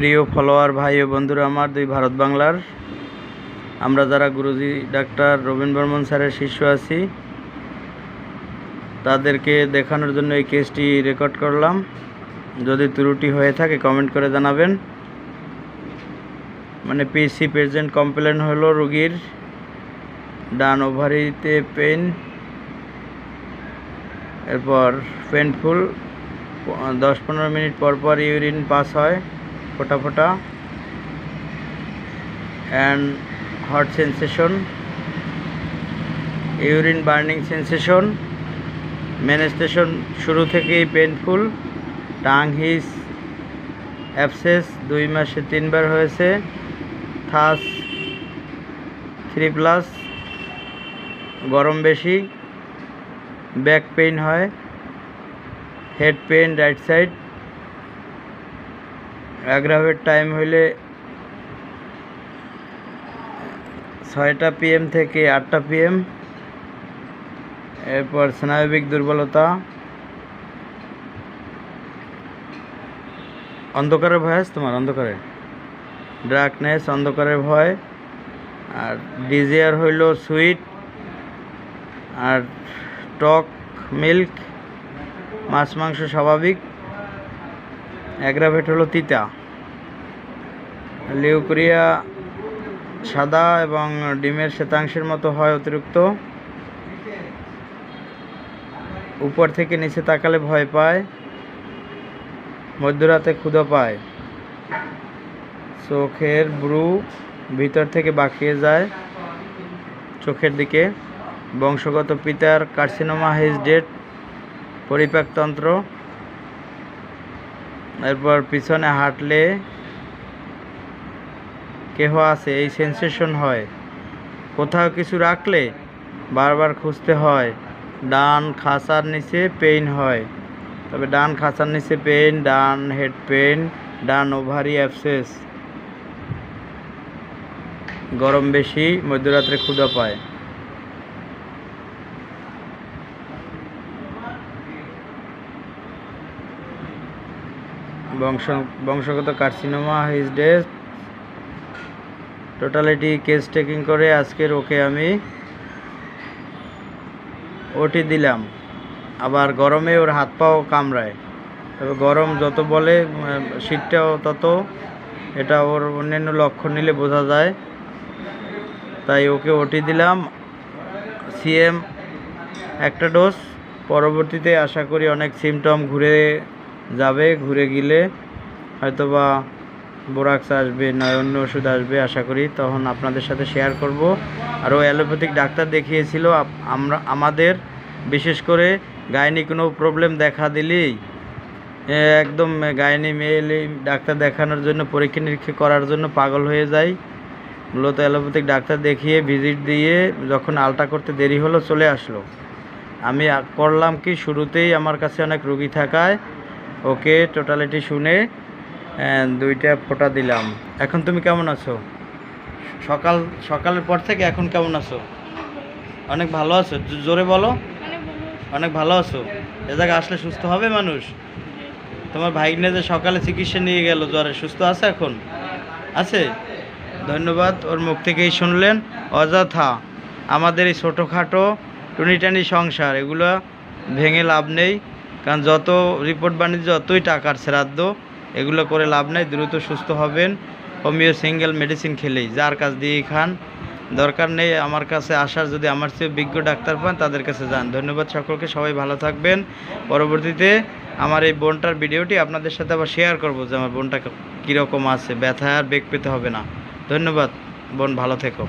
প্রিয় ফলোয়ার ভাই ও বন্ধুরা আমার দুই ভারত বাংলার, আমরা যারা গুরুজি ডাক্তার রবীন বর্মন স্যারের শিষ্য আছি তাদেরকে দেখানোর জন্য এই কেসটি রেকর্ড করলাম। যদি ত্রুটি হয়ে থাকে কমেন্ট করে জানাবেন। মানে পিসি প্রেজেন্ট কমপ্লেন হলো রোগীর ডান ওভারিতে পেন, এরপর পেনফুল, 10-15 মিনিট পর পর ইউরিন পাস হয় ফোটা ফোটা, and hot sensation, urine burning sensation, menstruation শুরু থেকেই পেনফুল, টাং হিস অ্যাবসেস 2 মাসে 3 বার হয়েছে, থাস 3+, গরম বেশি, ব্যাক পেইন হয়, head pain right side, aggravate time হইলে 6টা PM থেকে 8টা PM। এরপর স্নায়বিক দুর্বলতা, অন্ধকারের ভয় আছে তোমার, অন্ধকারে ডার্কনেস, অন্ধকারের ভয়, আর ডিজিয়ার হইল সুইট আর টক মিল্ক, মাছ মাংস স্বাভাবিক, অ্যাগ্রাভেট হলো তিতা, লিউকোরিয়া সাদা এবং ডিমের শ্বেতাংশের মতো হয় অতিরিক্ত, উপর থেকে নিচে তাকালে ভয় পায়, মধ্যরাতে ক্ষুধা পায়, চোখের ব্রু ভিতর থেকে বাঁকিয়ে যায় চোখের দিকে, বংশগত পিতার কার্সিনোমা হেজ ডেট, পরিপাকতন্ত্র, এরপর পিছনে হাঁটলে কেহ আছে এই সেন্সেশন হয়, কোথাও কিছু রাখলে বারবার খুঁজতে হয়, ডান খাঁচার নিচে পেইন হয়, তবে ডান খাঁচার নিচে পেইন, ডান হেড পেইন, ডান ওভারি অ্যাবসেস, গরম বেশি, মধ্যরাত্রে ক্ষুধা পায়। বংশগত carcinoma his death. Totality case taking করে আজকের ওকে আমি ওটি দিলাম। আবার গরমে ওর হাত পাও কামড়ায়, তবে গরম যত বলে শীতটাও তত, এটা ওর অন্যান্য লক্ষণ নিলে বোঝা যায়, তাই ওকে ওটি দিলাম। CM একটা ডোজ, পরবর্তীতে আশা করি অনেক সিমটম ঘুরে যাবে, ঘুরে গেলে হয়তোবা বোরাক্স আসবে, নয় অন্য ওষুধ আসবে আশা করি, তখন আপনাদের সাথে শেয়ার করব। আর ও অ্যালোপ্যাথিক ডাক্তার দেখিয়েছিল। আমাদের বিশেষ করে গাইনি কোনো প্রবলেম দেখা দিলেই একদম গাইনি মেয়ে ডাক্তার দেখানোর জন্য, পরীক্ষা নিরীক্ষা করার জন্য পাগল হয়ে যায়। মূলত অ্যালোপ্যাথিক ডাক্তার দেখিয়ে ভিজিট দিয়ে যখন আলট্রা করতে দেরি হলো চলে আসলো। আমি করলাম কি, শুরুতেই আমার কাছে অনেক রুগী থাকায় ওকে টোটালিটি শুনে 2টা ফোঁটা দিলাম। এখন তুমি কেমন আছো? সকালের পর থেকে এখন কেমন আছো? অনেক ভালো আছো? জোরে বলো। অনেক ভালো আছো? এ জায়গায় আসলে সুস্থ হবে মানুষ। তোমার ভাইগনে যে সকালে চিকিৎসা নিয়ে গেল জ্বরে, সুস্থ আছে এখন? আছে? ধন্যবাদ। ওর মুখ থেকেই শুনলেন। অযথা আমাদের এই ছোটোখাটো টুনিটানি সংসার এগুলো ভেঙে লাভ নেই, কারণ যত রিপোর্ট বাণিজ্য যতই টাকার শ্রাদ্ধ, এগুলো করে লাভ নেই। দ্রুত সুস্থ হবেন হোমিও সিঙ্গেল মেডিসিন খেলেই, যার কাছ দিয়েই খান, দরকার নেই আমার কাছে আসার। যদি আমার চেয়ে বিজ্ঞ ডাক্তার পান তাদের কাছে যান। ধন্যবাদ সকলকে, সবাই ভালো থাকবেন। পরবর্তীতে আমার এই বোনটার ভিডিওটি আপনাদের সাথে আবার শেয়ার করব যে আমার বোনটা কীরকম আছে, ব্যথা আর বেগ পেতে হবে না। ধন্যবাদ বোন, ভালো থেকো।